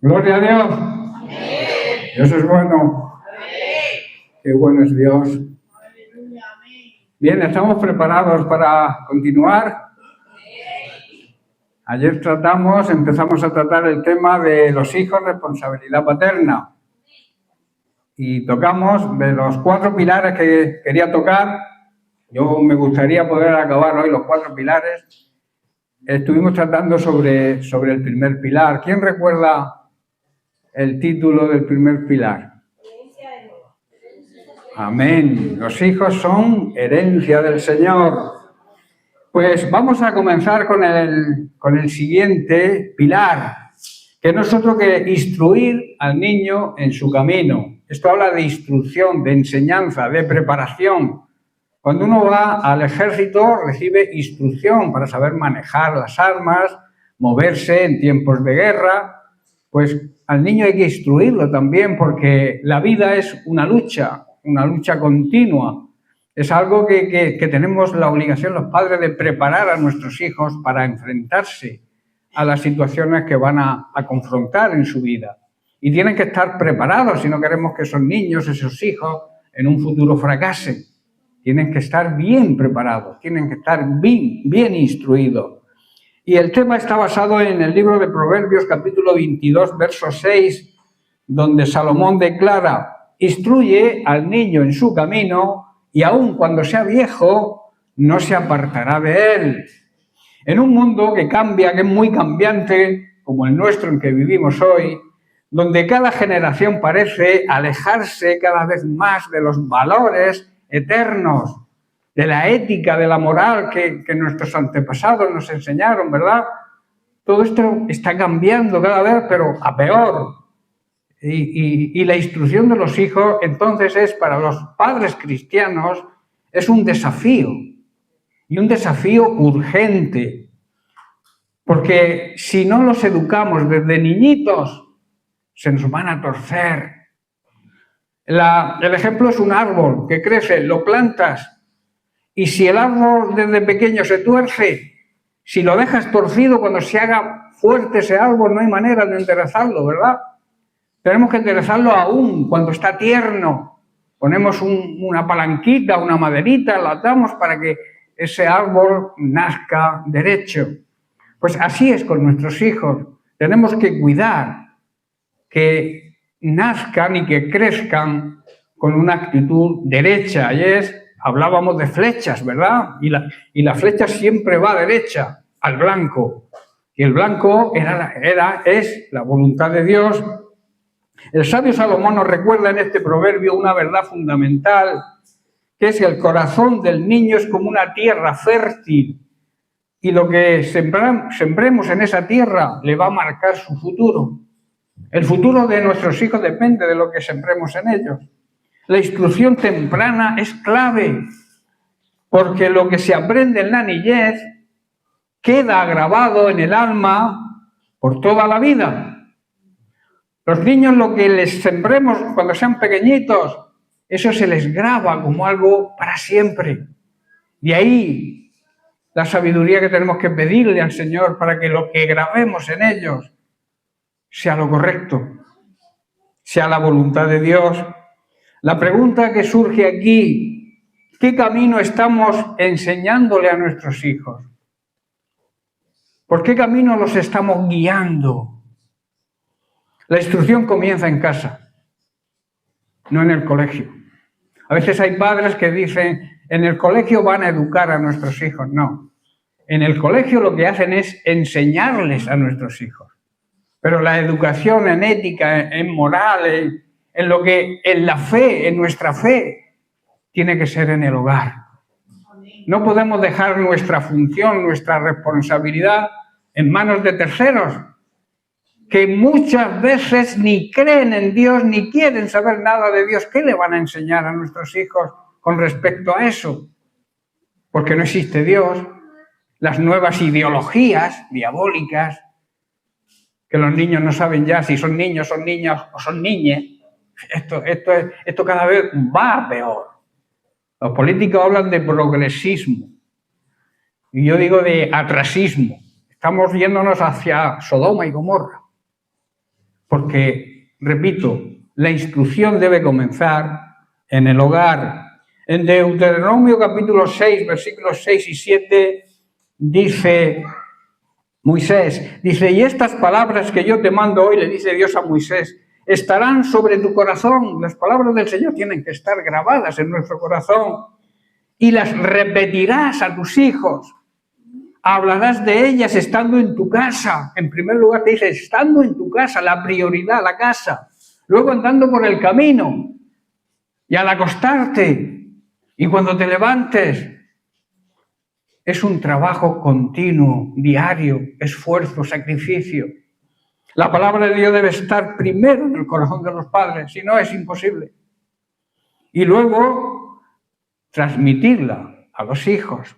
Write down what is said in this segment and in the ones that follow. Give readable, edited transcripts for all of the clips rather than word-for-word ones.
Gloria a Dios. Dios es bueno. Qué bueno es Dios. Bien, ¿estamos preparados para continuar? Ayer empezamos a tratar el tema de los hijos, responsabilidad paterna. Y tocamos de los 4 pilares que quería tocar. Yo me gustaría poder acabar hoy los 4 pilares. Estuvimos tratando sobre el primer pilar. ¿Quién recuerda el título del primer pilar? Amén. Los hijos son herencia del Señor. Pues vamos a comenzar con el siguiente pilar, que no es otro que instruir al niño en su camino. Esto habla de instrucción, de enseñanza, de preparación. Cuando uno va al ejército recibe instrucción para saber manejar las armas, moverse en tiempos de guerra. Pues al niño hay que instruirlo también porque la vida es una lucha continua. Es algo que tenemos la obligación los padres de preparar a nuestros hijos para enfrentarse a las situaciones que van a confrontar en su vida. Y tienen que estar preparados si no queremos que esos niños, esos hijos, en un futuro fracasen. Tienen que estar bien preparados, tienen que estar bien instruidos. Y el tema está basado en el libro de Proverbios, capítulo 22, verso 6, donde Salomón declara: instruye al niño en su camino, y aun cuando sea viejo, no se apartará de él. En un mundo que cambia, que es muy cambiante, como el nuestro en que vivimos hoy, donde cada generación parece alejarse cada vez más de los valores eternos, de la ética, de la moral que nuestros antepasados nos enseñaron, ¿verdad? Todo esto está cambiando cada vez, pero a peor. Y la instrucción de los hijos, entonces, es para los padres cristianos, es un desafío, y un desafío urgente, porque si no los educamos desde niñitos, se nos van a torcer. El ejemplo es un árbol que crece, lo plantas, y si el árbol desde pequeño se tuerce, si lo dejas torcido, cuando se haga fuerte ese árbol, no hay manera de enderezarlo, ¿verdad? Tenemos que enderezarlo aún cuando está tierno. Ponemos una palanquita, una maderita, la atamos para que ese árbol nazca derecho. Pues así es con nuestros hijos. Tenemos que cuidar que nazcan y que crezcan con una actitud derecha. Ayer hablábamos de flechas, ¿verdad? Y la flecha siempre va derecha, al blanco. Y el blanco es la voluntad de Dios. El sabio Salomón nos recuerda en este proverbio una verdad fundamental, que es que el corazón del niño es como una tierra fértil, y lo que sembremos en esa tierra le va a marcar su futuro. El futuro de nuestros hijos depende de lo que sembremos en ellos. La instrucción temprana es clave, porque lo que se aprende en la niñez queda grabado en el alma por toda la vida. Los niños, lo que les sembremos cuando sean pequeñitos, eso se les graba como algo para siempre. Y ahí la sabiduría que tenemos que pedirle al Señor para que lo que grabemos en ellos sea lo correcto, sea la voluntad de Dios. La pregunta que surge aquí: ¿qué camino estamos enseñándole a nuestros hijos? ¿Por qué camino los estamos guiando? La instrucción comienza en casa, no en el colegio. A veces hay padres que dicen: en el colegio van a educar a nuestros hijos. No, en el colegio lo que hacen es enseñarles a nuestros hijos. Pero la educación en ética, en moral, en la fe, en nuestra fe, tiene que ser en el hogar. No podemos dejar nuestra función, nuestra responsabilidad en manos de terceros, que muchas veces ni creen en Dios, ni quieren saber nada de Dios. ¿Qué le van a enseñar a nuestros hijos con respecto a eso? Porque no existe Dios. Las nuevas ideologías diabólicas, que los niños no saben ya si son niños, son niñas o son niñas. Esto cada vez va a peor. Los políticos hablan de progresismo y yo digo de atrasismo. Estamos yéndonos hacia Sodoma y Gomorra. Porque, repito, la instrucción debe comenzar en el hogar. En Deuteronomio capítulo 6, versículos 6 y 7, dice Moisés, dice, y estas palabras que yo te mando hoy, le dice Dios a Moisés, estarán sobre tu corazón. Las palabras del Señor tienen que estar grabadas en nuestro corazón y las repetirás a tus hijos. Hablarás de ellas estando en tu casa. En primer lugar te dice, estando en tu casa, la prioridad, la casa. Luego andando por el camino y al acostarte y cuando te levantes. Es un trabajo continuo, diario, esfuerzo, sacrificio. La palabra de Dios debe estar primero en el corazón de los padres, si no es imposible. Y luego transmitirla a los hijos.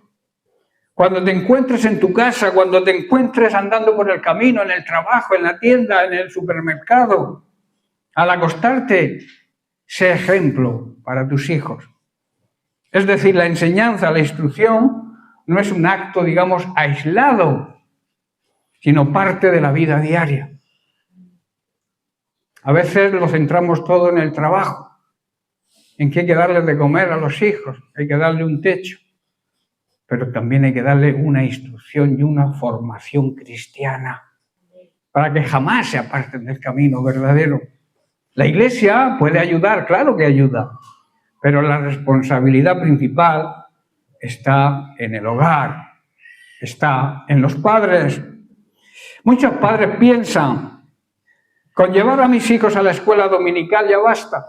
Cuando te encuentres en tu casa, cuando te encuentres andando por el camino, en el trabajo, en la tienda, en el supermercado, al acostarte, sé ejemplo para tus hijos. Es decir, la enseñanza, la instrucción, no es un acto, digamos, aislado, sino parte de la vida diaria. A veces lo centramos todo en el trabajo, en que hay que darles de comer a los hijos, hay que darle un techo, pero también hay que darle una instrucción y una formación cristiana para que jamás se aparten del camino verdadero. La Iglesia puede ayudar, claro que ayuda, pero la responsabilidad principal está en el hogar, está en los padres. Muchos padres piensan, con llevar a mis hijos a la escuela dominical ya basta.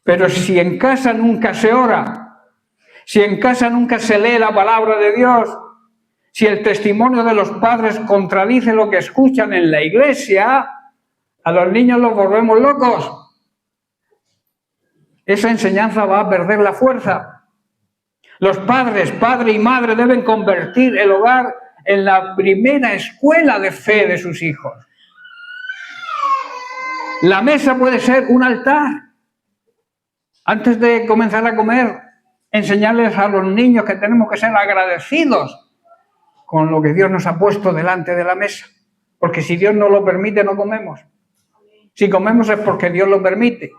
Pero si en casa nunca se ora, si en casa nunca se lee la palabra de Dios, si el testimonio de los padres contradice lo que escuchan en la iglesia, a los niños los volvemos locos. Esa enseñanza va a perder la fuerza. Los padres, padre y madre, deben convertir el hogar en la primera escuela de fe de sus hijos. La mesa puede ser un altar. Antes de comenzar a comer, enseñarles a los niños que tenemos que ser agradecidos con lo que Dios nos ha puesto delante de la mesa. Porque si Dios no lo permite, no comemos. Si comemos es porque Dios lo permite.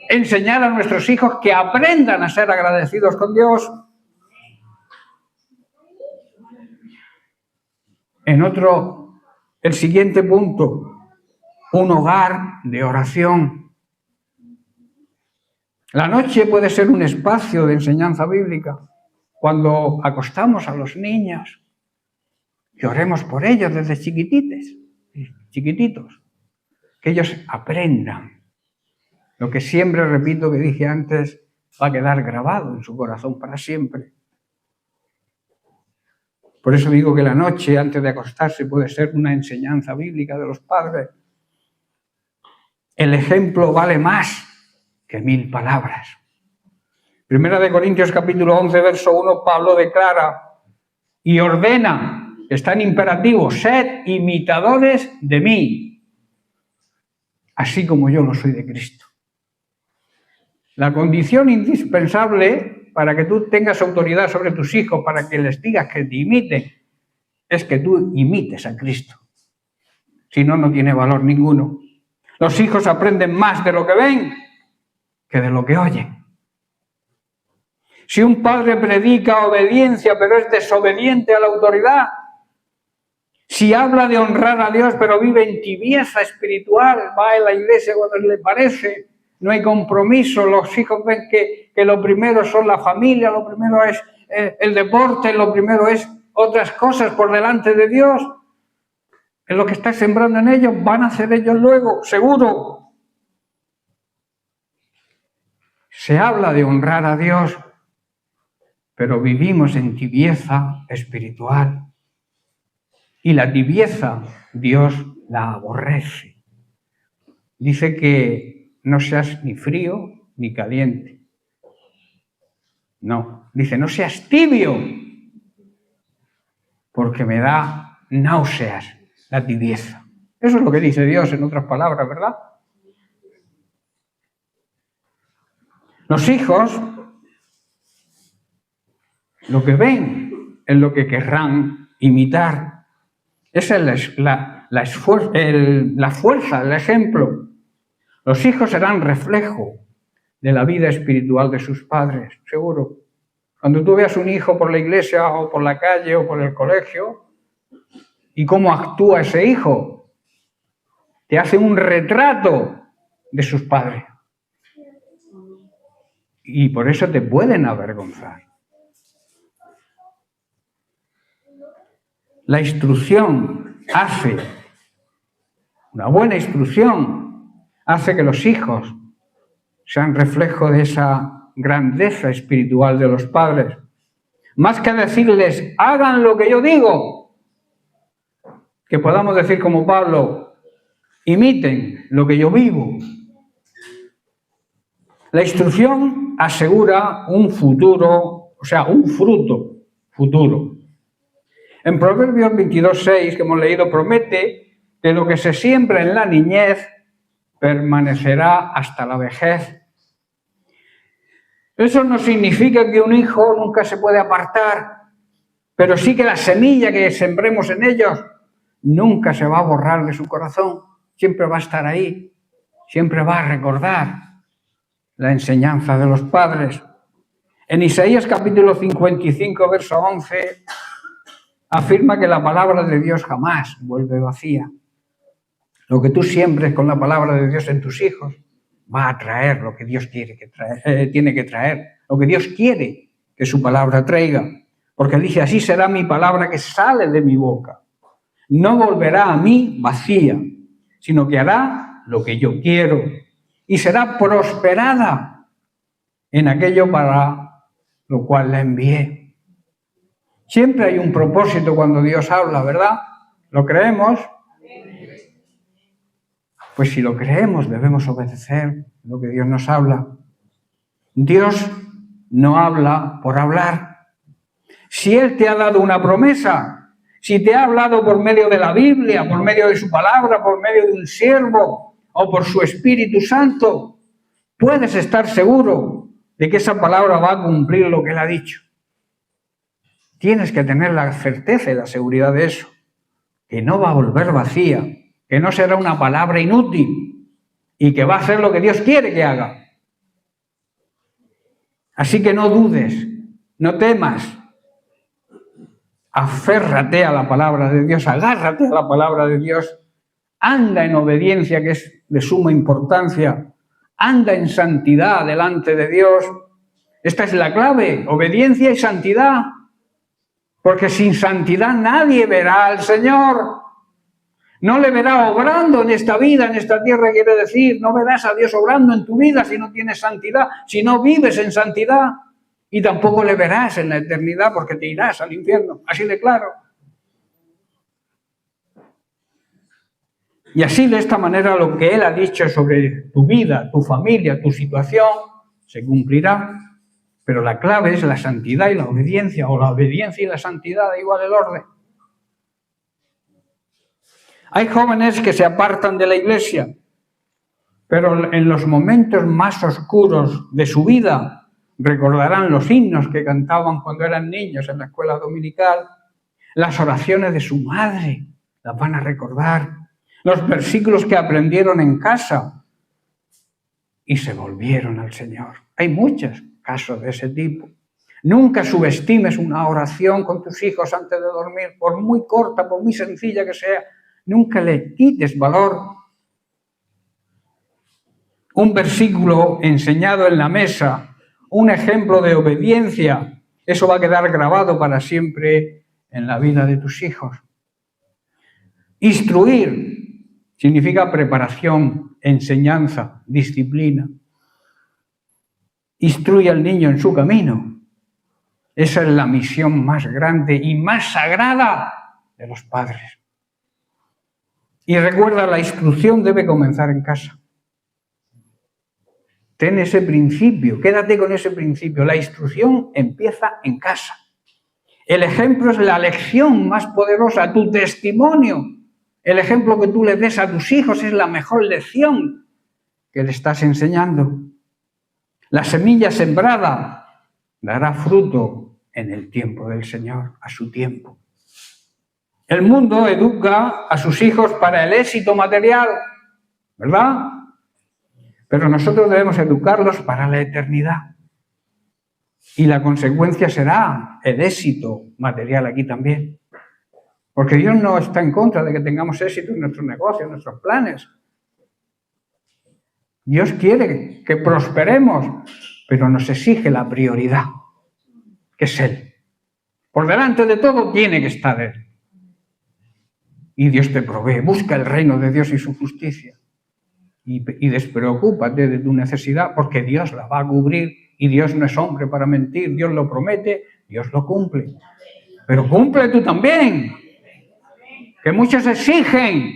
Enseñar a nuestros hijos que aprendan a ser agradecidos con Dios. El siguiente punto, un hogar de oración. La noche puede ser un espacio de enseñanza bíblica. Cuando acostamos a los niños, que oremos por ellos desde chiquititos, que ellos aprendan. Lo que siempre repito que dije antes, va a quedar grabado en su corazón para siempre. Por eso digo que la noche, antes de acostarse, puede ser una enseñanza bíblica de los padres. El ejemplo vale más que 1000 palabras. Primera de Corintios capítulo 11, verso 1, Pablo declara y ordena, está en imperativo, sed imitadores de mí, así como yo lo soy de Cristo. La condición indispensable para que tú tengas autoridad sobre tus hijos, para que les digas que te imiten, es que tú imites a Cristo. Si no, no tiene valor ninguno. Los hijos aprenden más de lo que ven que de lo que oyen. Si un padre predica obediencia pero es desobediente a la autoridad, si habla de honrar a Dios pero vive en tibieza espiritual, va a la iglesia cuando le parece, no hay compromiso, los hijos ven que lo primero son la familia, lo primero es el deporte, lo primero es otras cosas por delante de Dios, es lo que está sembrando en ellos, van a hacer ellos luego, seguro. Se habla de honrar a Dios, pero vivimos en tibieza espiritual. Y la tibieza, Dios la aborrece. Dice que no seas ni frío ni caliente. No, dice no seas tibio, porque me da náuseas la tibieza. Eso es lo que dice Dios en otras palabras, ¿verdad? Los hijos, lo que ven es lo que querrán imitar. Esa es la fuerza, el ejemplo. Los hijos serán reflejo de la vida espiritual de sus padres, seguro. Cuando tú veas un hijo por la iglesia o por la calle o por el colegio y cómo actúa ese hijo, te hace un retrato de sus padres. Y por eso te pueden avergonzar. La instrucción una buena instrucción hace que los hijos sean reflejo de esa grandeza espiritual de los padres. Más que decirles, hagan lo que yo digo, que podamos decir como Pablo, imiten lo que yo vivo. La instrucción asegura un futuro, o sea, un fruto futuro. En Proverbios 22:6, que hemos leído, promete que lo que se siembra en la niñez permanecerá hasta la vejez. Eso no significa que un hijo nunca se puede apartar, pero sí que la semilla que sembremos en ellos nunca se va a borrar de su corazón, siempre va a estar ahí, siempre va a recordar la enseñanza de los padres. En Isaías capítulo 55, verso 11, afirma que la palabra de Dios jamás vuelve vacía. Lo que tú siembres con la palabra de Dios en tus hijos va a traer lo que Dios tiene que traer, lo que Dios quiere que su palabra traiga. Porque dice, así será mi palabra que sale de mi boca. No volverá a mí vacía, sino que hará lo que yo quiero y será prosperada en aquello para lo cual la envié. Siempre hay un propósito cuando Dios habla, ¿verdad? ¿Lo creemos? Pues si lo creemos, debemos obedecer lo que Dios nos habla. Dios no habla por hablar. Si Él te ha dado una promesa, si te ha hablado por medio de la Biblia, por medio de su palabra, por medio de un siervo o por su Espíritu Santo, puedes estar seguro de que esa palabra va a cumplir lo que Él ha dicho. Tienes que tener la certeza y la seguridad de eso, que no va a volver vacía, que no será una palabra inútil y que va a hacer lo que Dios quiere que haga. Así que no dudes, no temas, aférrate a la palabra de Dios, agárrate a la palabra de Dios, anda en obediencia, que es de suma importancia, anda en santidad delante de Dios. Esta es la clave, obediencia y santidad, porque sin santidad nadie verá al Señor. No le verá obrando en esta vida, en esta tierra, quiere decir, no verás a Dios obrando en tu vida si no tienes santidad, si no vives en santidad. Y tampoco le verás en la eternidad porque te irás al infierno, así de claro. Y así de esta manera lo que Él ha dicho sobre tu vida, tu familia, tu situación, se cumplirá. Pero la clave es la santidad y la obediencia, o la obediencia y la santidad, da igual el orden. Hay jóvenes que se apartan de la iglesia, pero en los momentos más oscuros de su vida recordarán los himnos que cantaban cuando eran niños en la escuela dominical, las oraciones de su madre, las van a recordar, los versículos que aprendieron en casa y se volvieron al Señor. Hay muchos casos de ese tipo. Nunca subestimes una oración con tus hijos antes de dormir, por muy corta, por muy sencilla que sea. Nunca le quites valor. Un versículo enseñado en la mesa, un ejemplo de obediencia, eso va a quedar grabado para siempre en la vida de tus hijos. Instruir significa preparación, enseñanza, disciplina. Instruye al niño en su camino. Esa es la misión más grande y más sagrada de los padres. Y recuerda, la instrucción debe comenzar en casa. Ten ese principio, quédate con ese principio. La instrucción empieza en casa. El ejemplo es la lección más poderosa, tu testimonio. El ejemplo que tú le des a tus hijos es la mejor lección que le estás enseñando. La semilla sembrada dará fruto en el tiempo del Señor, a su tiempo. El mundo educa a sus hijos para el éxito material, ¿verdad? Pero nosotros debemos educarlos para la eternidad. Y la consecuencia será el éxito material aquí también. Porque Dios no está en contra de que tengamos éxito en nuestros negocios, en nuestros planes. Dios quiere que prosperemos, pero nos exige la prioridad, que es Él. Por delante de todo tiene que estar Él. Y Dios te provee. Busca el reino de Dios y su justicia. Y despreocúpate de tu necesidad, porque Dios la va a cubrir. Y Dios no es hombre para mentir. Dios lo promete, Dios lo cumple. Pero cumple tú también. Que muchos exigen,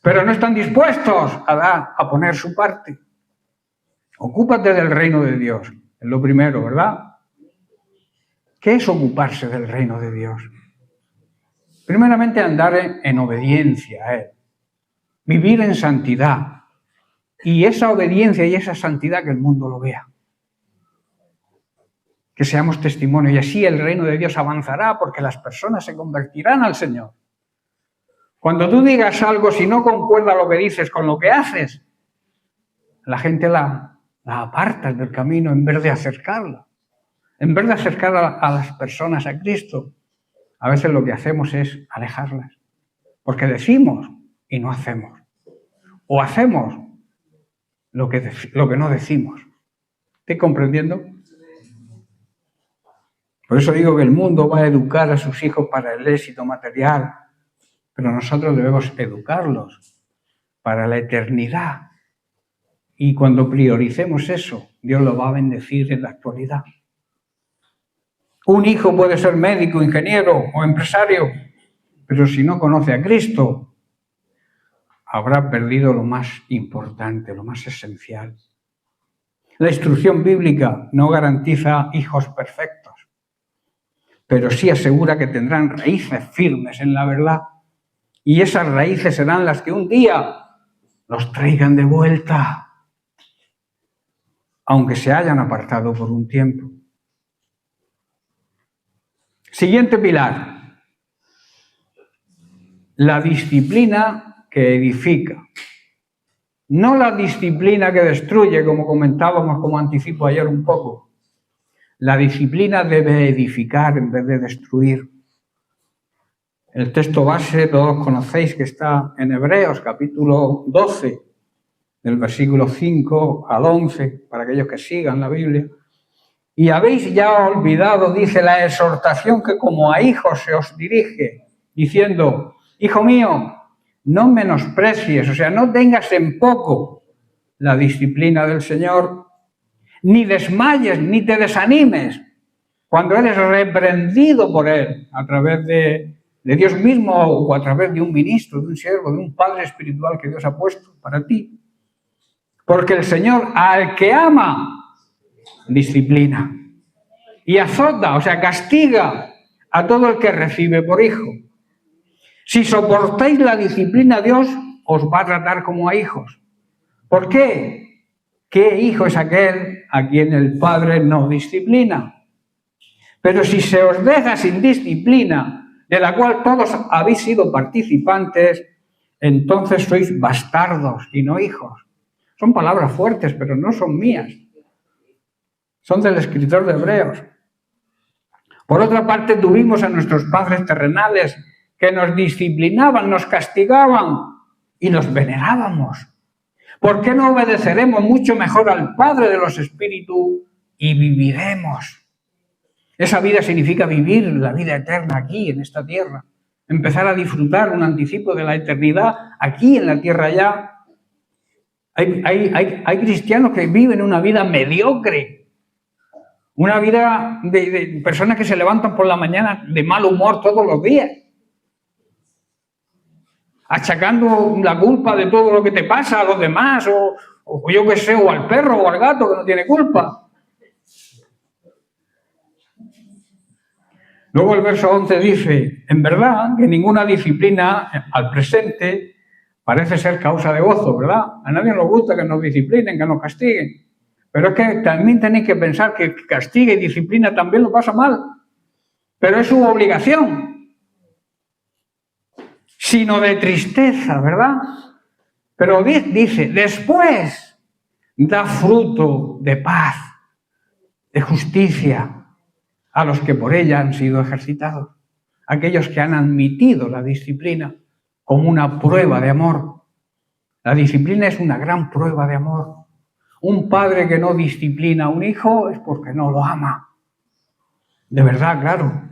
pero no están dispuestos a poner su parte. Ocúpate del reino de Dios. Es lo primero, ¿verdad? ¿Qué es ocuparse del reino de Dios? Primeramente, andar en obediencia a Él. Vivir en santidad. Y esa obediencia y esa santidad que el mundo lo vea. Que seamos testimonio. Y así el reino de Dios avanzará porque las personas se convertirán al Señor. Cuando tú digas algo, si no concuerda lo que dices con lo que haces, la gente la aparta del camino en vez de acercarla. En vez de acercar a las personas a Cristo, a veces lo que hacemos es alejarlas. Porque decimos y no hacemos. O hacemos lo que no decimos. ¿Estoy comprendiendo? Por eso digo que el mundo va a educar a sus hijos para el éxito material, pero nosotros debemos educarlos para la eternidad. Y cuando prioricemos eso, Dios lo va a bendecir en la actualidad. Un hijo puede ser médico, ingeniero o empresario, pero si no conoce a Cristo, habrá perdido lo más importante, lo más esencial. La instrucción bíblica no garantiza hijos perfectos, pero sí asegura que tendrán raíces firmes en la verdad. Y esas raíces serán las que un día los traigan de vuelta, aunque se hayan apartado por un tiempo. Siguiente pilar. La disciplina que edifica. No la disciplina que destruye, como comentábamos, como anticipo ayer un poco. La disciplina debe edificar en vez de destruir. El texto base todos conocéis que está en Hebreos, capítulo 12, del versículo 5 al 11, para aquellos que sigan la Biblia. Y habéis ya olvidado, dice, la exhortación que como a hijos se os dirige, diciendo, hijo mío, no menosprecies, o sea, no tengas en poco la disciplina del Señor, ni desmayes, ni te desanimes, cuando eres reprendido por Él, a través de Dios mismo o a través de un ministro, de un siervo, de un padre espiritual que Dios ha puesto para ti. Porque el Señor, al que ama, disciplina y azota, o sea, castiga a todo el que recibe por hijo. Si soportáis la disciplina, Dios os va a tratar como a hijos. ¿Por qué? ¿Qué hijo es aquel a quien el Padre no disciplina? Pero si se os deja sin disciplina, de la cual todos habéis sido participantes, entonces sois bastardos y no hijos. Son palabras fuertes, pero no son mías. Son del escritor de Hebreos. Por otra parte, tuvimos a nuestros padres terrenales que nos disciplinaban, nos castigaban y los venerábamos. ¿Por qué no obedeceremos mucho mejor al Padre de los Espíritus y viviremos? Esa vida significa vivir la vida eterna aquí, en esta tierra. Empezar a disfrutar un anticipo de la eternidad aquí en la tierra ya. Hay cristianos que viven una vida mediocre. Una vida de personas que se levantan por la mañana de mal humor todos los días. Achacando la culpa de todo lo que te pasa a los demás, o yo qué sé, o al perro o al gato que no tiene culpa. Luego el verso 11 dice, en verdad que ninguna disciplina al presente parece ser causa de gozo, ¿verdad? A nadie nos gusta que nos disciplinen, que nos castiguen. Pero es que también tenéis que pensar que castiga y disciplina también lo pasa mal. Pero es su obligación. sino de tristeza, ¿verdad? Pero dice, después da fruto de paz, de justicia, a los que por ella han sido ejercitados, aquellos que han admitido la disciplina como una prueba de amor. La disciplina es una gran prueba de amor. Un padre que no disciplina a un hijo es porque no lo ama. De verdad, claro.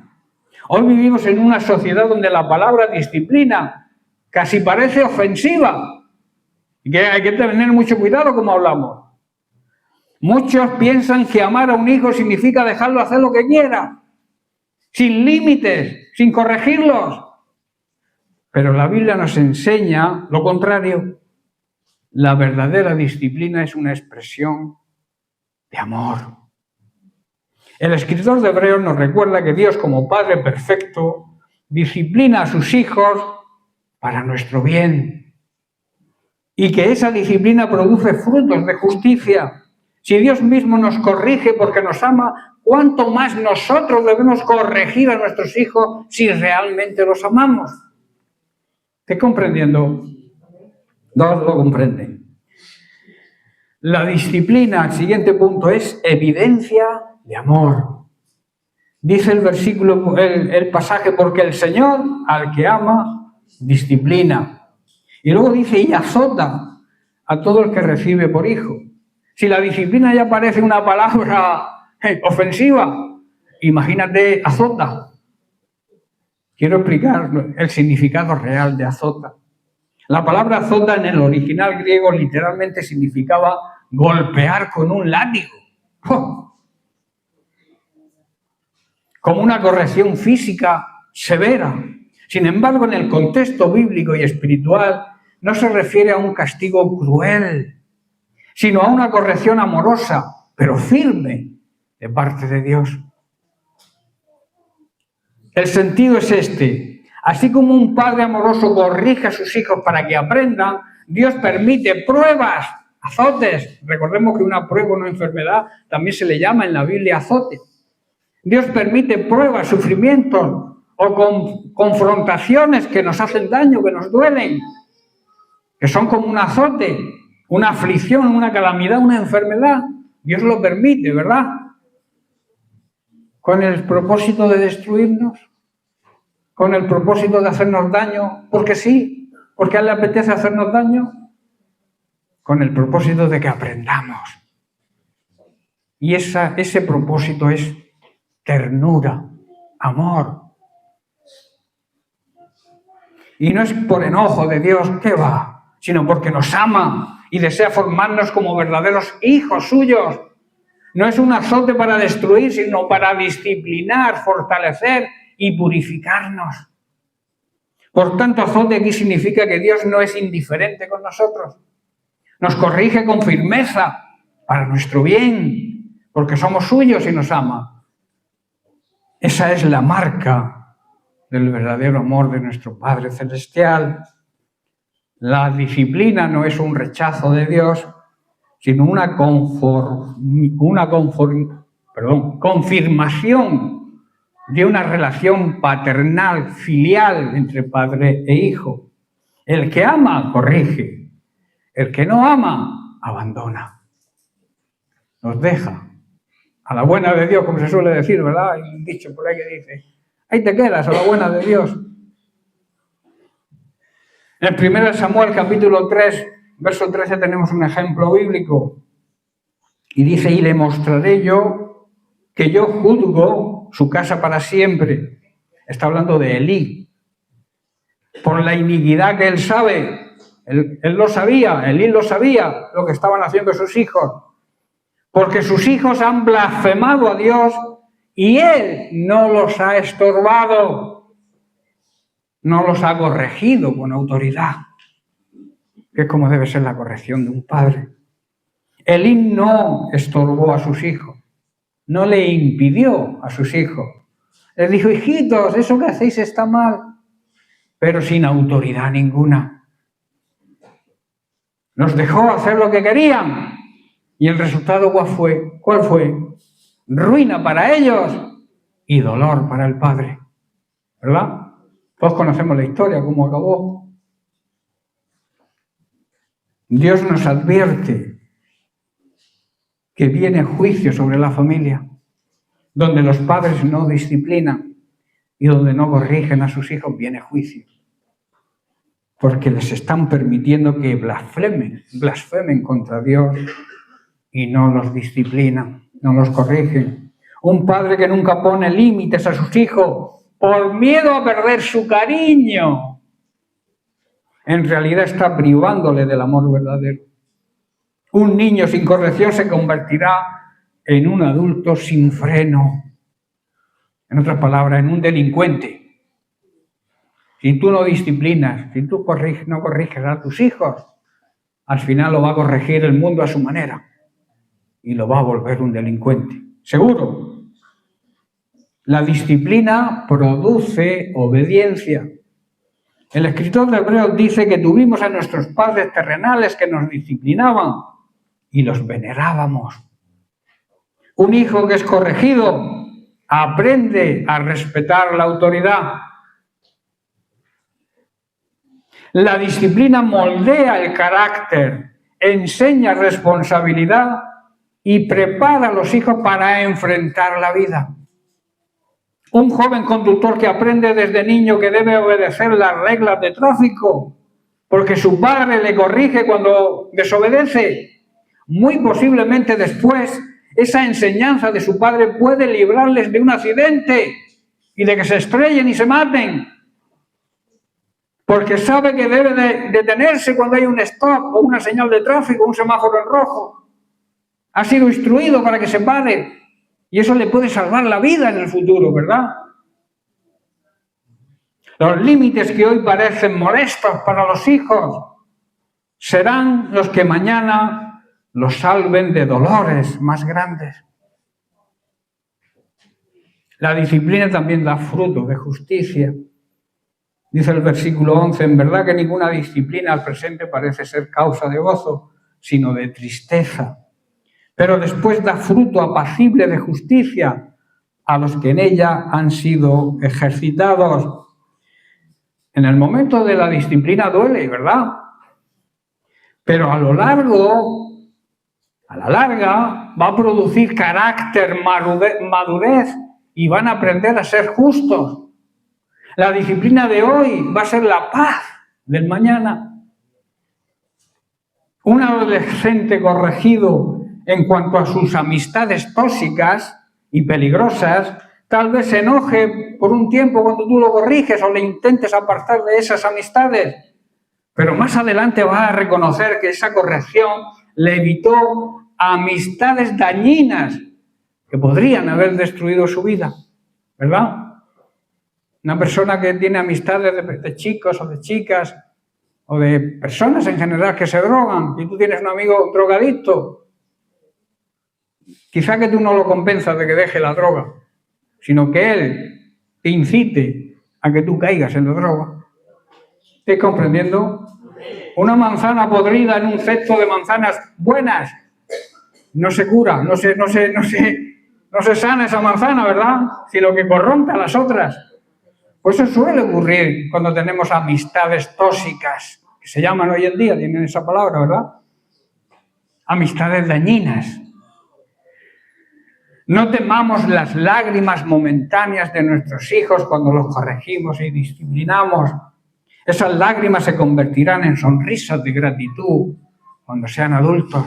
Hoy vivimos en una sociedad donde la palabra disciplina casi parece ofensiva. Y que hay que tener mucho cuidado como hablamos. Muchos piensan que amar a un hijo significa dejarlo hacer lo que quiera, sin límites, sin corregirlos. Pero la Biblia nos enseña lo contrario. La verdadera disciplina es una expresión de amor. El escritor de Hebreos nos recuerda que Dios, como Padre perfecto, disciplina a sus hijos para nuestro bien. Y que esa disciplina produce frutos de justicia. Si Dios mismo nos corrige porque nos ama, ¿cuánto más nosotros debemos corregir a nuestros hijos si realmente los amamos? ¿Estoy comprendiendo? Dos lo comprenden. La disciplina, el siguiente punto, es evidencia de amor. Dice el versículo, el pasaje, porque el Señor al que ama, disciplina. Y luego dice, y azota a todo el que recibe por hijo. Si la disciplina ya parece una palabra ofensiva, imagínate azota. Quiero explicar el significado real de azota. La palabra azota en el original griego literalmente significaba golpear con un látigo. ¡Oh! Como una corrección física severa. Sin embargo, en el contexto bíblico y espiritual no se refiere a un castigo cruel, sino a una corrección amorosa, pero firme, de parte de Dios. El sentido es este. Así como un padre amoroso corrige a sus hijos para que aprendan, Dios permite pruebas, azotes. Recordemos que una prueba, una enfermedad, también se le llama en la Biblia azote. Dios permite pruebas, sufrimientos o confrontaciones que nos hacen daño, que nos duelen, que son como un azote, una aflicción, una calamidad, una enfermedad. Dios lo permite, ¿verdad? Con el propósito de destruirnos, con el propósito de hacernos daño, porque sí, porque a él le apetece hacernos daño, con el propósito de que aprendamos. Y ese propósito es ternura, amor. Y no es por enojo de Dios, ¿qué va? Sino porque nos ama y desea formarnos como verdaderos hijos suyos. No es un azote para destruir, sino para disciplinar, fortalecer y purificarnos. Por tanto, azote aquí significa que Dios no es indiferente con nosotros. Nos corrige con firmeza para nuestro bien, porque somos suyos y nos ama. Esa es la marca del verdadero amor de nuestro Padre Celestial. La disciplina no es un rechazo de Dios, sino una confirmación de una relación paternal, filial entre padre e hijo. El que ama, corrige. El que no ama, abandona. Nos deja. A la buena de Dios, como se suele decir, ¿verdad? Hay un dicho por ahí que dice, ahí te quedas, a la buena de Dios. En 1 Samuel, capítulo 3, verso 13, tenemos un ejemplo bíblico. Y dice, y le mostraré yo que yo juzgo su casa para siempre. Está hablando de Elí. Por la iniquidad que él sabe. Él lo sabía, Elí lo sabía, lo que estaban haciendo sus hijos. Porque sus hijos han blasfemado a Dios y él no los ha estorbado. No los ha corregido con autoridad, que es como debe ser la corrección de un padre. Elí no estorbó a sus hijos, no le impidió a sus hijos. Les dijo, hijitos, eso que hacéis está mal, pero sin autoridad ninguna. Los dejó hacer lo que querían. ¿Y el resultado cuál fue? ¿Cuál fue? Ruina para ellos y dolor para el padre. ¿Verdad? Todos conocemos la historia, cómo acabó. Dios nos advierte que viene juicio sobre la familia, donde los padres no disciplinan y donde no corrigen a sus hijos, viene juicio. Porque les están permitiendo que blasfemen contra Dios y no los disciplinan, no los corrigen. Un padre que nunca pone límites a sus hijos por miedo a perder su cariño, en realidad está privándole del amor verdadero. Un niño sin corrección se convertirá en un adulto sin freno. En otras palabras, en un delincuente. Si tú no disciplinas, si tú no corriges a tus hijos, al final lo va a corregir el mundo a su manera y lo va a volver un delincuente. Seguro. La disciplina produce obediencia. El escritor de Hebreos dice que tuvimos a nuestros padres terrenales que nos disciplinaban y los venerábamos. Un hijo que es corregido aprende a respetar la autoridad. La disciplina moldea el carácter, enseña responsabilidad y prepara a los hijos para enfrentar la vida. Un joven conductor que aprende desde niño que debe obedecer las reglas de tráfico porque su padre le corrige cuando desobedece, muy posiblemente después esa enseñanza de su padre puede librarles de un accidente y de que se estrellen y se maten. Porque sabe que debe de detenerse cuando hay un stop o una señal de tráfico, un semáforo en rojo. Ha sido instruido para que se pare y eso le puede salvar la vida en el futuro, ¿verdad? Los límites que hoy parecen molestos para los hijos serán los que mañana los salven de dolores más grandes. La disciplina también da fruto de justicia. Dice el versículo 11, en verdad que ninguna disciplina al presente parece ser causa de gozo, sino de tristeza. Pero después da fruto apacible de justicia a los que en ella han sido ejercitados. En el momento de la disciplina duele, ¿verdad? Pero a la larga, va a producir carácter, madurez y van a aprender a ser justos. La disciplina de hoy va a ser la paz del mañana. Un adolescente corregido en cuanto a sus amistades tóxicas y peligrosas, tal vez se enoje por un tiempo cuando tú lo corriges o le intentes apartar de esas amistades, pero más adelante va a reconocer que esa corrección le evitó amistades dañinas que podrían haber destruido su vida, ¿verdad? Una persona que tiene amistades de chicos o de chicas o de personas en general que se drogan y tú tienes un amigo drogadicto, quizá que tú no lo convenzas de que deje la droga, sino que él te incite a que tú caigas en la droga. ¿Estás comprendiendo? Una manzana podrida en un cesto de manzanas buenas no se cura, no se sana esa manzana, ¿verdad? Sino que corrompe a las otras. Pues eso suele ocurrir cuando tenemos amistades tóxicas, que se llaman hoy en día, tienen esa palabra, ¿verdad? Amistades dañinas. No temamos las lágrimas momentáneas de nuestros hijos cuando los corregimos y disciplinamos. Esas lágrimas se convertirán en sonrisas de gratitud cuando sean adultos.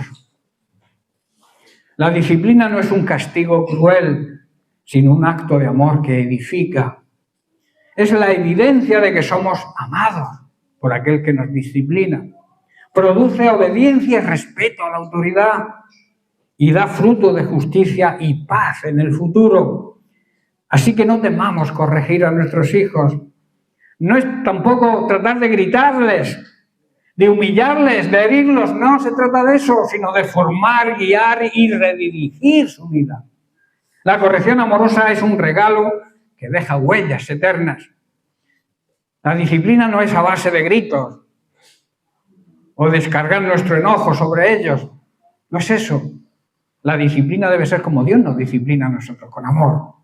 La disciplina no es un castigo cruel, sino un acto de amor que edifica. Es la evidencia de que somos amados por aquel que nos disciplina. Produce obediencia y respeto a la autoridad y da fruto de justicia y paz en el futuro. Así que no temamos corregir a nuestros hijos. No es tampoco tratar de gritarles, de humillarles, de herirlos. No se trata de eso, sino de formar, guiar y redirigir su vida. La corrección amorosa es un regalo que deja huellas eternas. La disciplina no es a base de gritos o descargar nuestro enojo sobre ellos. No es eso. La disciplina debe ser como Dios nos disciplina a nosotros, con amor.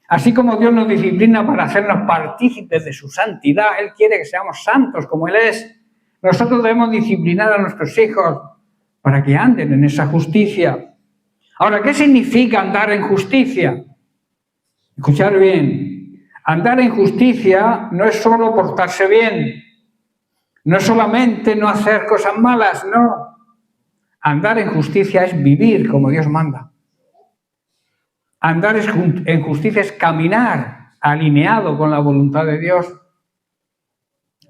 Así como Dios nos disciplina para hacernos partícipes de su santidad, Él quiere que seamos santos como Él es. Nosotros debemos disciplinar a nuestros hijos para que anden en esa justicia. Ahora, ¿qué significa andar en justicia? Escuchar bien. Andar en justicia no es solo portarse bien, no es solamente no hacer cosas malas, no. Andar en justicia es vivir como Dios manda. Andar en justicia es caminar alineado con la voluntad de Dios.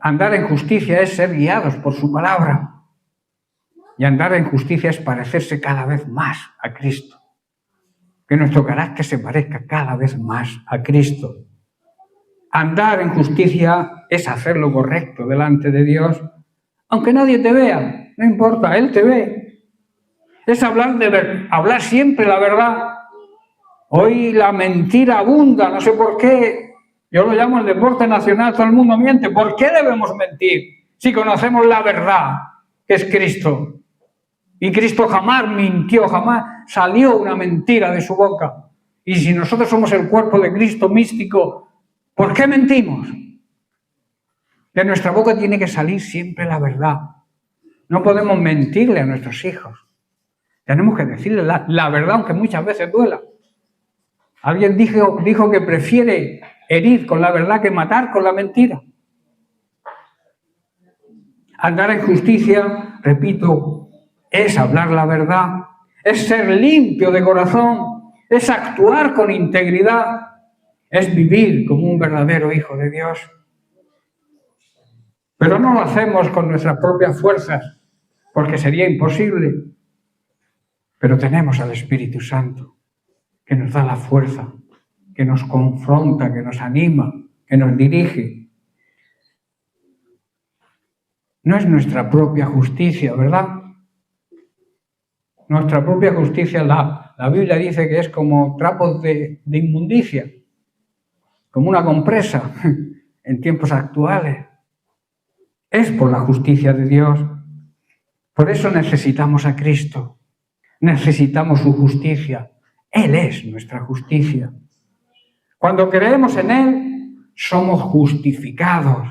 Andar en justicia es ser guiados por su palabra. Y andar en justicia es parecerse cada vez más a Cristo. Que nuestro carácter se parezca cada vez más a Cristo. Andar en justicia es hacer lo correcto delante de Dios, aunque nadie te vea, no importa, Él te ve. Es hablar siempre la verdad. Hoy la mentira abunda, no sé por qué. Yo lo llamo el deporte nacional, todo el mundo miente. ¿Por qué debemos mentir si conocemos la verdad, que es Cristo? Y Cristo jamás mintió, jamás salió una mentira de su boca. Y si nosotros somos el cuerpo de Cristo místico, ¿por qué mentimos? De nuestra boca tiene que salir siempre la verdad. No podemos mentirle a nuestros hijos. Tenemos que decirle la verdad, aunque muchas veces duela. Alguien dijo que prefiere herir con la verdad que matar con la mentira. Andar en justicia, repito, es hablar la verdad, es ser limpio de corazón, es actuar con integridad, es vivir como un verdadero hijo de Dios. Pero no lo hacemos con nuestras propias fuerzas, porque sería imposible. Pero tenemos al Espíritu Santo, que nos da la fuerza, que nos confronta, que nos anima, que nos dirige. No es nuestra propia justicia, ¿verdad? Nuestra propia justicia, la Biblia dice que es como trapos de inmundicia, como una compresa en tiempos actuales. Es por la justicia de Dios. Por eso necesitamos a Cristo, necesitamos su justicia. Él es nuestra justicia. Cuando creemos en Él, somos justificados,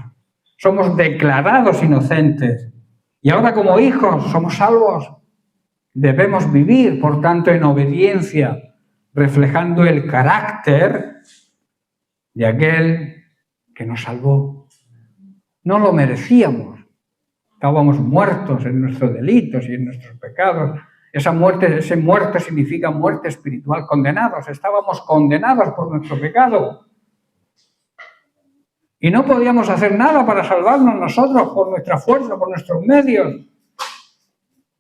somos declarados inocentes. Y ahora como hijos somos salvos. Debemos vivir, por tanto, en obediencia, reflejando el carácter de aquel que nos salvó. No lo merecíamos. Estábamos muertos en nuestros delitos y en nuestros pecados. Ese muerte significa muerte espiritual, condenados. Estábamos condenados por nuestro pecado. Y no podíamos hacer nada para salvarnos nosotros por nuestra fuerza, por nuestros medios.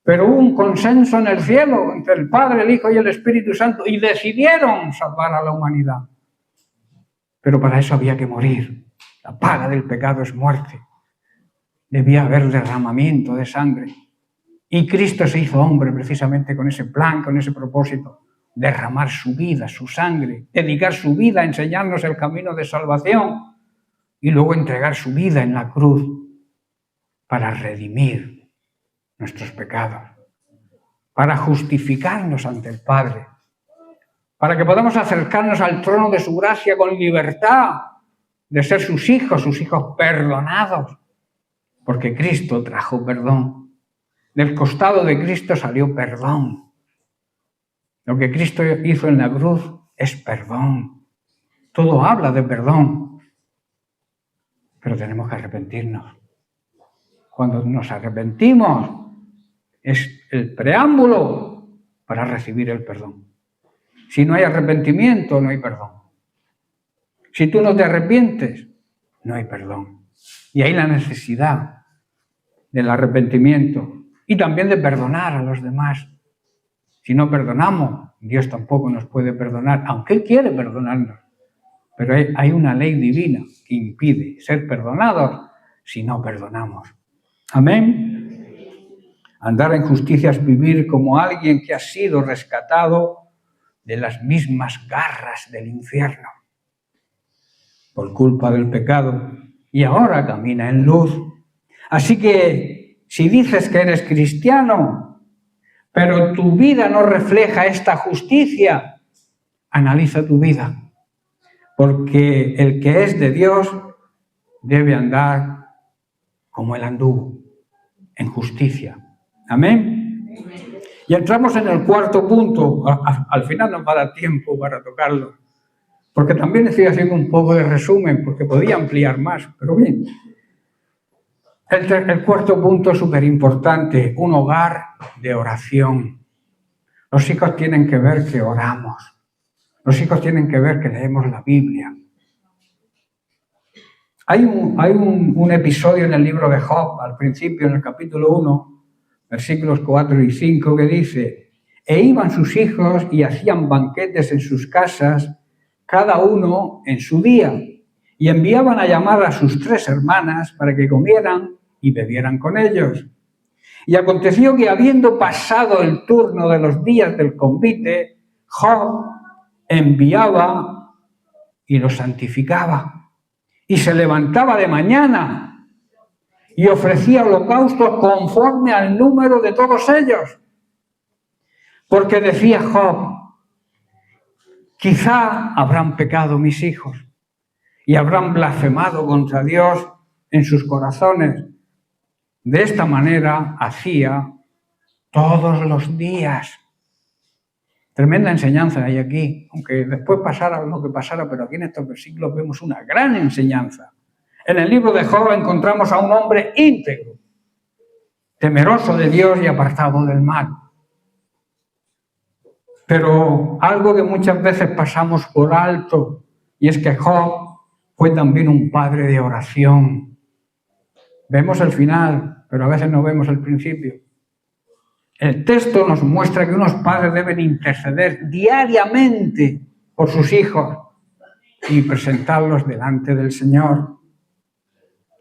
Pero hubo un consenso en el cielo entre el Padre, el Hijo y el Espíritu Santo y decidieron salvar a la humanidad. Pero para eso había que morir. La paga del pecado es muerte. Debía haber derramamiento de sangre. Y Cristo se hizo hombre precisamente con ese plan, con ese propósito. Derramar su vida, su sangre, dedicar su vida a enseñarnos el camino de salvación y luego entregar su vida en la cruz para redimir nuestros pecados, para justificarnos ante el Padre, para que podamos acercarnos al trono de su gracia con libertad de ser sus hijos perdonados, porque Cristo trajo perdón. Del costado de Cristo salió perdón. Lo que Cristo hizo en la cruz es perdón. Todo habla de perdón. Pero tenemos que arrepentirnos. Cuando nos arrepentimos, es el preámbulo para recibir el perdón. Si no hay arrepentimiento, no hay perdón. Si tú no te arrepientes, no hay perdón. Y hay la necesidad del arrepentimiento y también de perdonar a los demás. Si no perdonamos, Dios tampoco nos puede perdonar, aunque Él quiere perdonarnos. Pero hay una ley divina que impide ser perdonados si no perdonamos. Amén. Andar en justicia es vivir como alguien que ha sido rescatado de las mismas garras del infierno por culpa del pecado y ahora camina en luz. Así que si dices que eres cristiano, pero tu vida no refleja esta justicia, analiza tu vida. porque el que es de Dios debe andar como él anduvo, en justicia. Amén. Y entramos en el cuarto punto. Al final nos va a dar tiempo para tocarlo, porque también estoy haciendo un poco de resumen, porque podía ampliar más, pero bien. El cuarto punto es súper importante, un hogar de oración. Los hijos tienen que ver que oramos. Los hijos tienen que ver que leemos la Biblia. Hay un episodio en el libro de Job, al principio, en el capítulo 1, versículos 4 y 5, que dice: «E iban sus hijos y hacían banquetes en sus casas, cada uno en su día, y enviaban a llamar a sus 3 hermanas para que comieran y bebieran con ellos. Y aconteció que, habiendo pasado el turno de los días del convite, Job enviaba y los santificaba. Y se levantaba de mañana y ofrecía holocaustos conforme al número de todos ellos. Porque decía Job: quizá habrán pecado mis hijos y habrán blasfemado contra Dios en sus corazones. De esta manera hacía todos los días». Tremenda enseñanza hay aquí, aunque después pasara lo que pasara, pero aquí en estos versículos vemos una gran enseñanza. En el libro de Job encontramos a un hombre íntegro, temeroso de Dios y apartado del mal. Pero algo que muchas veces pasamos por alto, y es que Job fue también un padre de oración. Vemos el final, pero a veces no vemos el principio. El texto nos muestra que unos padres deben interceder diariamente por sus hijos y presentarlos delante del Señor.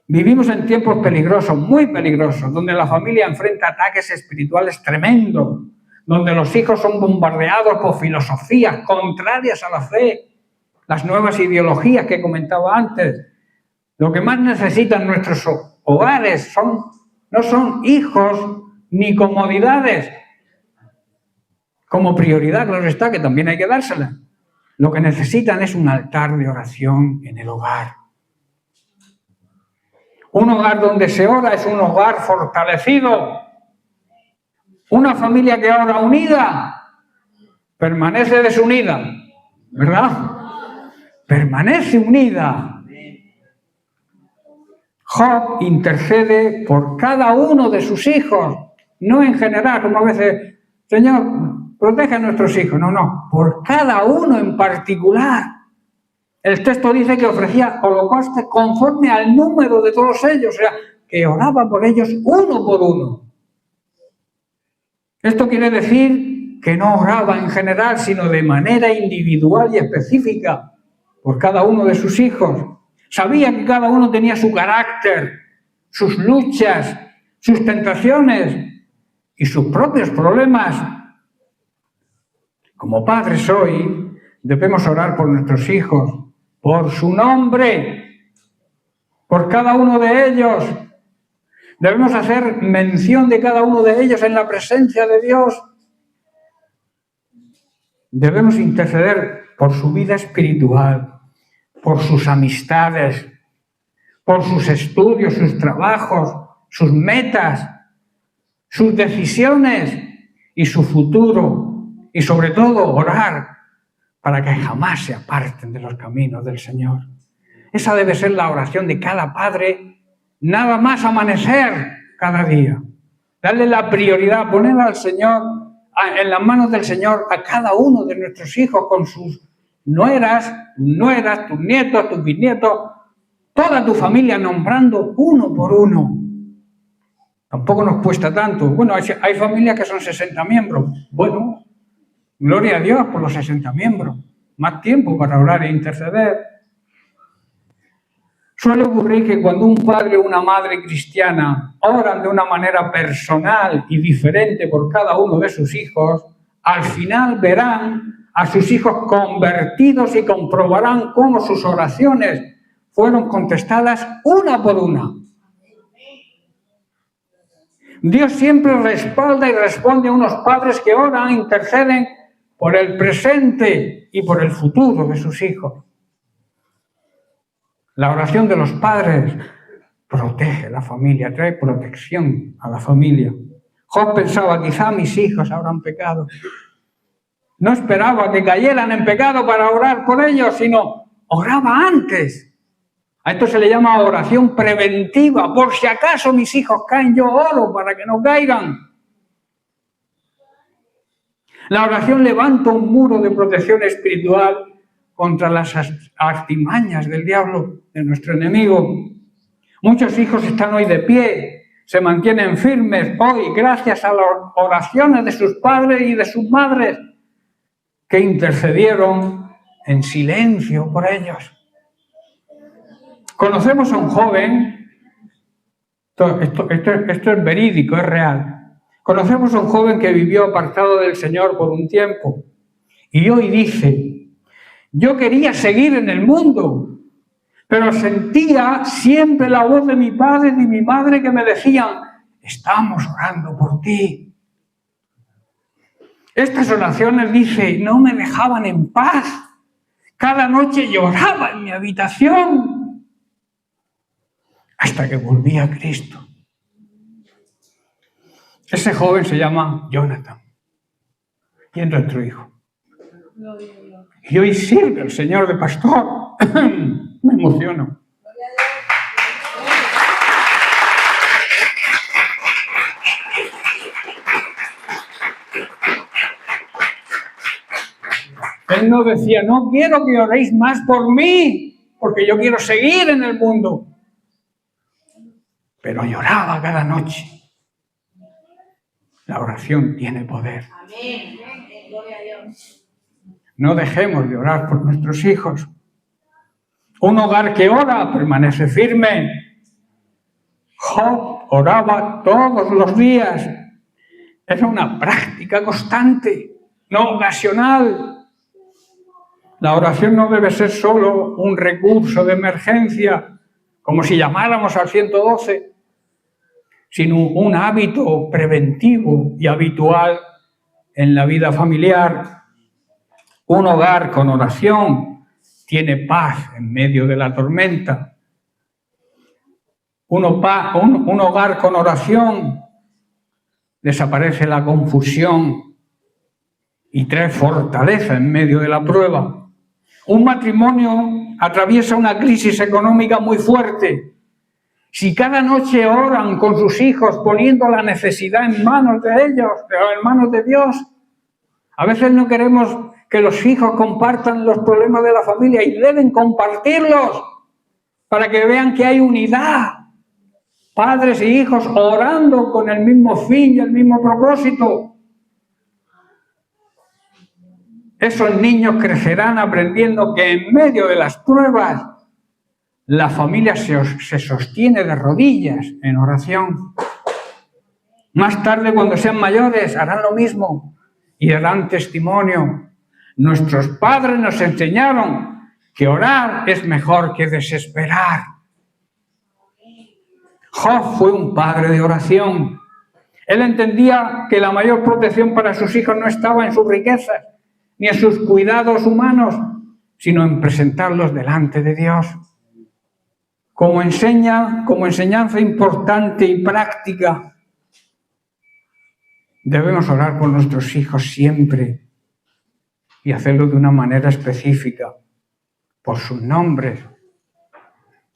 Vivimos en tiempos peligrosos, muy peligrosos, donde la familia enfrenta ataques espirituales tremendos, donde los hijos son bombardeados por filosofías contrarias a la fe, las nuevas ideologías que comentaba antes. Lo que más necesitan nuestros hogares no son hijos ni comodidades. Como prioridad, claro está, que también hay que dársela. Lo que necesitan es un altar de oración en el hogar. Un hogar donde se ora es un hogar fortalecido. Una familia que ora unida permanece desunida, ¿verdad? Permanece unida. Job intercede por cada uno de sus hijos, no en general, como a veces: Señor, protege a nuestros hijos. No, por cada uno en particular. El texto dice que ofrecía holocaustos conforme al número de todos ellos, o sea, que oraba por ellos uno por uno. Esto quiere decir que no oraba en general, sino de manera individual y específica por cada uno de sus hijos. Sabía que cada uno tenía su carácter, sus luchas, sus tentaciones y sus propios problemas. Como padres hoy debemos orar por nuestros hijos, por su nombre, por cada uno de ellos. Debemos hacer mención de cada uno de ellos en la presencia de Dios. Debemos interceder por su vida espiritual, por sus amistades, por sus estudios, sus trabajos, sus metas, sus decisiones y su futuro. Y sobre todo orar para que jamás se aparten de los caminos del Señor. Esa debe ser la oración de cada padre, nada más amanecer cada día. Darle la prioridad, poner al Señor, en las manos del Señor a cada uno de nuestros hijos con sus nueras, tus nietos, tus bisnietos, toda tu familia, nombrando uno por uno. Tampoco nos cuesta tanto. Bueno, hay familias que son 60 miembros. Bueno, gloria a Dios por los 60 miembros. Más tiempo para orar e interceder. Suele ocurrir que cuando un padre o una madre cristiana oran de una manera personal y diferente por cada uno de sus hijos, al final verán a sus hijos convertidos y comprobarán cómo sus oraciones fueron contestadas una por una. Dios siempre respalda y responde a unos padres que oran e interceden por el presente y por el futuro de sus hijos. La oración de los padres protege a la familia, trae protección a la familia. Job pensaba, quizá mis hijos habrán pecado. No esperaba que cayeran en pecado para orar por ellos, sino oraba antes. A esto se le llama oración preventiva. Por si acaso mis hijos caen, yo oro para que no caigan. La oración levanta un muro de protección espiritual contra las artimañas del diablo, de nuestro enemigo. Muchos hijos están hoy de pie, se mantienen firmes hoy gracias a las oraciones de sus padres y de sus madres que intercedieron en silencio por ellos. Conocemos a un joven, esto es verídico, es real. Conocemos a un joven que vivió apartado del Señor por un tiempo y hoy dice, yo quería seguir en el mundo, pero sentía siempre la voz de mi padre y de mi madre que me decían, estamos orando por ti. Estas oraciones, dice, no me dejaban en paz. Cada noche lloraba en mi habitación hasta que volví a Cristo. Ese joven se llama Jonathan y es nuestro hijo. Y hoy sirve al Señor de pastor. Me emociono. Él no decía, no quiero que oréis más por mí, porque yo quiero seguir en el mundo. Pero lloraba cada noche. La oración tiene poder. Amén. Gloria a Dios. No dejemos de orar por nuestros hijos. Un hogar que ora permanece firme. Job oraba todos los días. Era una práctica constante, no ocasional. La oración no debe ser solo un recurso de emergencia, como si llamáramos al 112, sino un hábito preventivo y habitual en la vida familiar. Un hogar con oración tiene paz en medio de la tormenta. Un hogar con oración desaparece la confusión y trae fortaleza en medio de la prueba. Un matrimonio atraviesa una crisis económica muy fuerte. Si cada noche oran con sus hijos poniendo la necesidad en manos de ellos, en manos de Dios, a veces no queremos que los hijos compartan los problemas de la familia y deben compartirlos para que vean que hay unidad. Padres e hijos orando con el mismo fin y el mismo propósito. Esos niños crecerán aprendiendo que en medio de las pruebas la familia se sostiene de rodillas en oración. Más tarde, cuando sean mayores, harán lo mismo y darán testimonio. Nuestros padres nos enseñaron que orar es mejor que desesperar. Job fue un padre de oración. Él entendía que la mayor protección para sus hijos no estaba en sus riquezas ni en sus cuidados humanos, sino en presentarlos delante de Dios. Como enseñanza importante y práctica, debemos orar por nuestros hijos siempre y hacerlo de una manera específica, por sus nombres.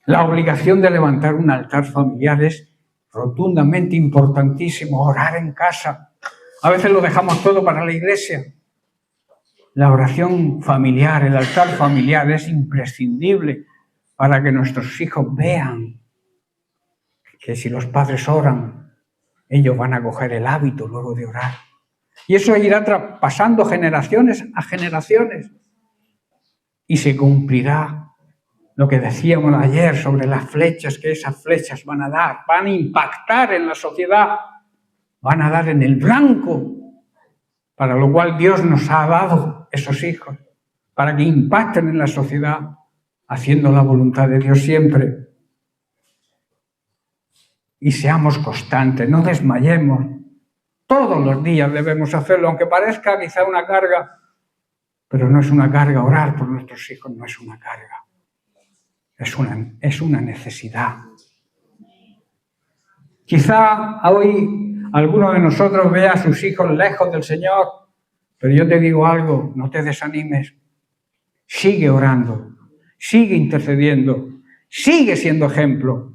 La obligación de levantar un altar familiar es rotundamente importantísimo, orar en casa. A veces lo dejamos todo para la iglesia. La oración familiar, el altar familiar es imprescindible para que nuestros hijos vean que si los padres oran, ellos van a coger el hábito luego de orar. Y eso irá pasando generaciones a generaciones. Y se cumplirá lo que decíamos ayer sobre las flechas, que esas flechas van a dar, van a impactar en la sociedad, van a dar en el blanco, para lo cual Dios nos ha dado esos hijos, para que impacten en la sociedad, haciendo la voluntad de Dios siempre. Y seamos constantes, no desmayemos. Todos los días debemos hacerlo, aunque parezca quizá una carga, pero no es una carga. Orar por nuestros hijos no es una carga. es una necesidad. Quizá hoy alguno de nosotros vea a sus hijos lejos del Señor, pero yo te digo algo, no te desanimes. Sigue orando, sigue intercediendo, sigue siendo ejemplo,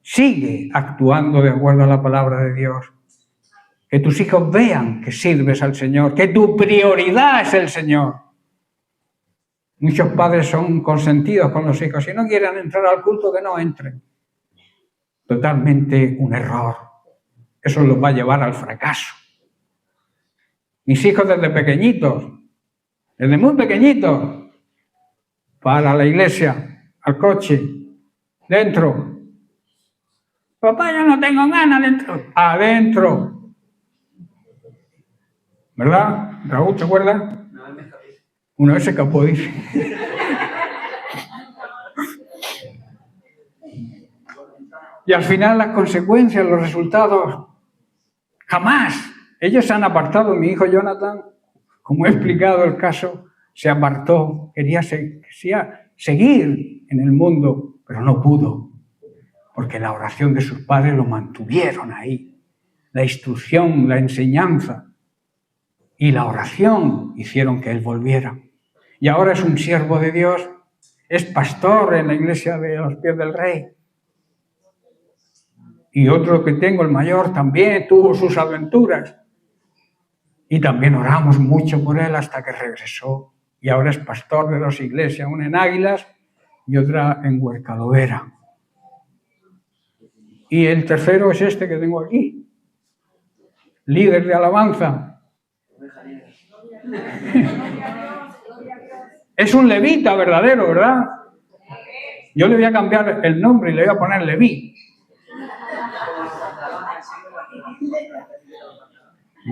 sigue actuando de acuerdo a la palabra de Dios. Que tus hijos vean que sirves al Señor, que tu prioridad es el Señor. Muchos padres son consentidos con los hijos. Si no quieren entrar al culto, que no entren. Totalmente un error. Eso los va a llevar al fracaso. Mis hijos desde pequeñitos, desde muy pequeñitos, para la iglesia, al coche, dentro. Papá, yo no tengo ganas dentro. Adentro. ¿Verdad? Raúl, ¿te acuerdas? Una vez se escapó, dice. Y al final las consecuencias, los resultados, jamás. Ellos se han apartado. Mi hijo Jonathan, como he explicado el caso, se apartó. Quería seguir en el mundo, pero no pudo. Porque la oración de sus padres lo mantuvieron ahí. La instrucción, la enseñanza y la oración hicieron que él volviera. Y ahora es un siervo de Dios, es pastor en la iglesia de los Pies del Rey. Y otro que tengo, el mayor, también tuvo sus aventuras. Y también oramos mucho por él hasta que regresó. Y ahora es pastor de 2 iglesias, una en Águilas y otra en Huercalovera. Y el tercero es este que tengo aquí, líder de alabanza. Es un levita verdadero, ¿verdad? Yo le voy a cambiar el nombre y le voy a poner Leví.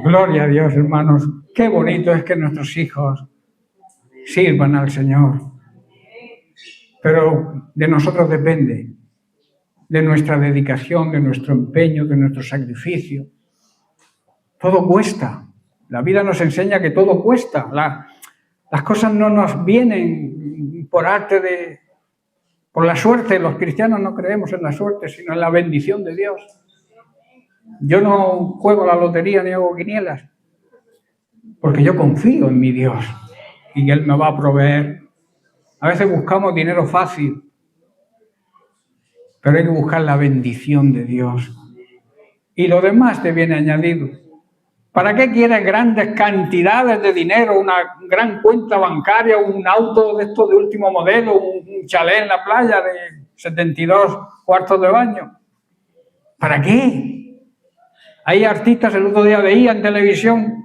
Gloria a Dios, hermanos. Qué bonito es que nuestros hijos sirvan al Señor. Pero de nosotros depende, de nuestra dedicación, de nuestro empeño, de nuestro sacrificio. Todo cuesta. La vida nos enseña que todo cuesta. Las cosas no nos vienen por la suerte. Los cristianos no creemos en la suerte, sino en la bendición de Dios. Yo no juego a la lotería ni hago quinielas, porque yo confío en mi Dios y Él me va a proveer. A veces buscamos dinero fácil, pero hay que buscar la bendición de Dios. Y lo demás te viene añadido. ¿Para qué quieres grandes cantidades de dinero, una gran cuenta bancaria, un auto de estos de último modelo, un chalet en la playa de 72 cuartos de baño? ¿Para qué? Hay artistas, el otro día veía en televisión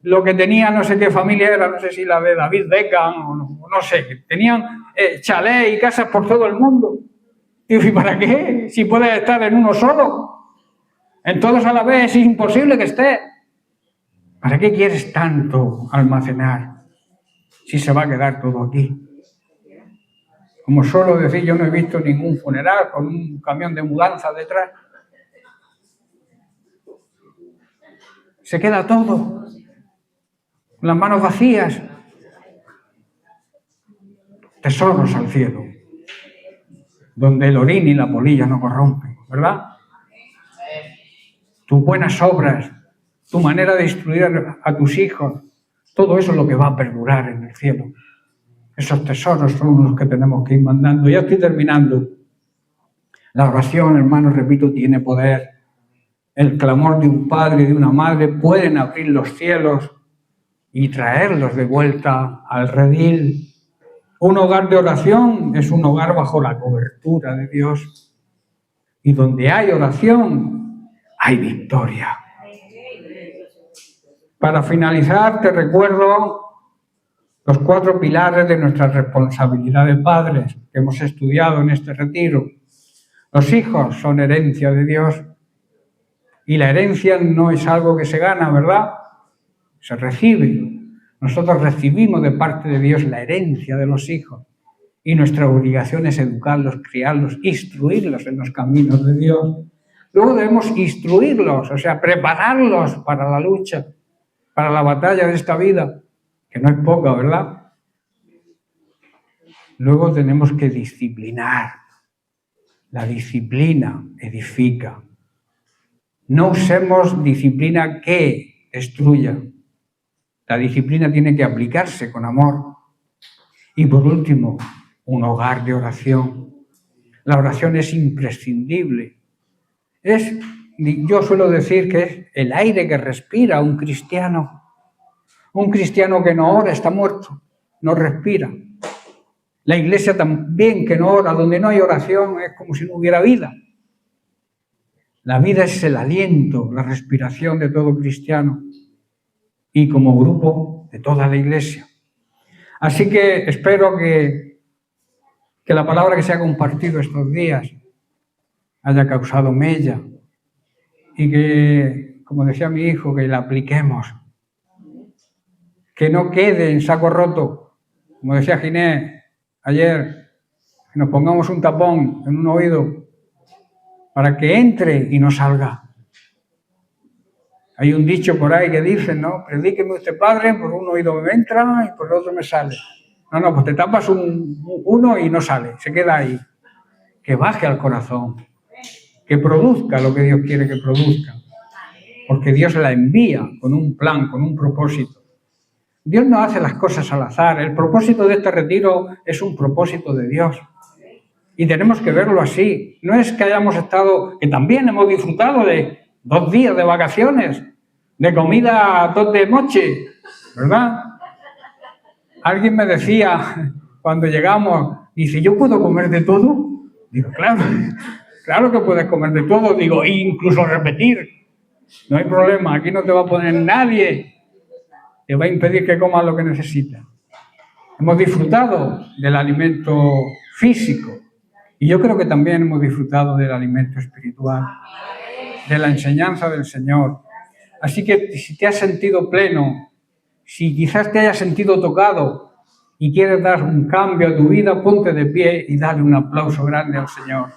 lo que tenía, no sé qué familia era, no sé si la de David Beckham o no sé, tenían chalet y casas por todo el mundo. ¿Y para qué? Si puedes estar en uno solo. En todos a la vez es imposible que estés. ¿Para qué quieres tanto almacenar si se va a quedar todo aquí? Como suelo decir, yo no he visto ningún funeral con un camión de mudanza detrás. Se queda todo, con las manos vacías. Tesoros al cielo, donde el orín y la polilla no corrompen, ¿verdad? Tus buenas obras, tu manera de instruir a tus hijos, todo eso es lo que va a perdurar en el cielo. Esos tesoros son los que tenemos que ir mandando. Ya estoy terminando. La oración, hermanos, repito, tiene poder. El clamor de un padre y de una madre pueden abrir los cielos y traerlos de vuelta al redil. Un hogar de oración es un hogar bajo la cobertura de Dios. Y donde hay oración, hay victoria. Para finalizar, te recuerdo los 4 pilares de nuestra responsabilidad de padres que hemos estudiado en este retiro. Los hijos son herencia de Dios. Y la herencia no es algo que se gana, ¿verdad? Se recibe. Nosotros recibimos de parte de Dios la herencia de los hijos. Y nuestra obligación es educarlos, criarlos, instruirlos en los caminos de Dios. Luego debemos instruirlos, o sea, prepararlos para la lucha, para la batalla de esta vida, que no es poca, ¿verdad? luego tenemos que disciplinar. La disciplina edifica. No usemos disciplina que destruya. La disciplina tiene que aplicarse con amor. Y por último, un hogar de oración. La oración es imprescindible. Yo suelo decir que es el aire que respira un cristiano. Un cristiano que no ora está muerto, no respira. La iglesia también que no ora, donde no hay oración, es como si no hubiera vida. La vida es el aliento, la respiración de todo cristiano y como grupo de toda la iglesia. Así que espero que la palabra que se ha compartido estos días haya causado mella y que, como decía mi hijo, que la apliquemos. Que no quede en saco roto, como decía Ginés ayer, que nos pongamos un tapón en un oído para que entre y no salga. Hay un dicho por ahí que dice, ¿no? Predíqueme usted, padre, por un oído me entra y por el otro me sale. No, pues te tapas uno y no sale, se queda ahí. Que baje al corazón, que produzca lo que Dios quiere que produzca. Porque Dios la envía con un plan, con un propósito. Dios no hace las cosas al azar. El propósito de este retiro es un propósito de Dios. Y tenemos que verlo así. No es que hayamos estado, que también hemos disfrutado de 2 días de vacaciones, de comida 2 de noche, ¿verdad? Alguien me decía cuando llegamos, dice, ¿yo puedo comer de todo? Digo, claro que puedes comer de todo. Digo, incluso repetir. No hay problema, aquí no te va a poner nadie. Te va a impedir que comas lo que necesitas. Hemos disfrutado del alimento físico y yo creo que también hemos disfrutado del alimento espiritual, de la enseñanza del Señor. Así que si te has sentido pleno, si quizás te hayas sentido tocado y quieres dar un cambio a tu vida, ponte de pie y dale un aplauso grande al Señor.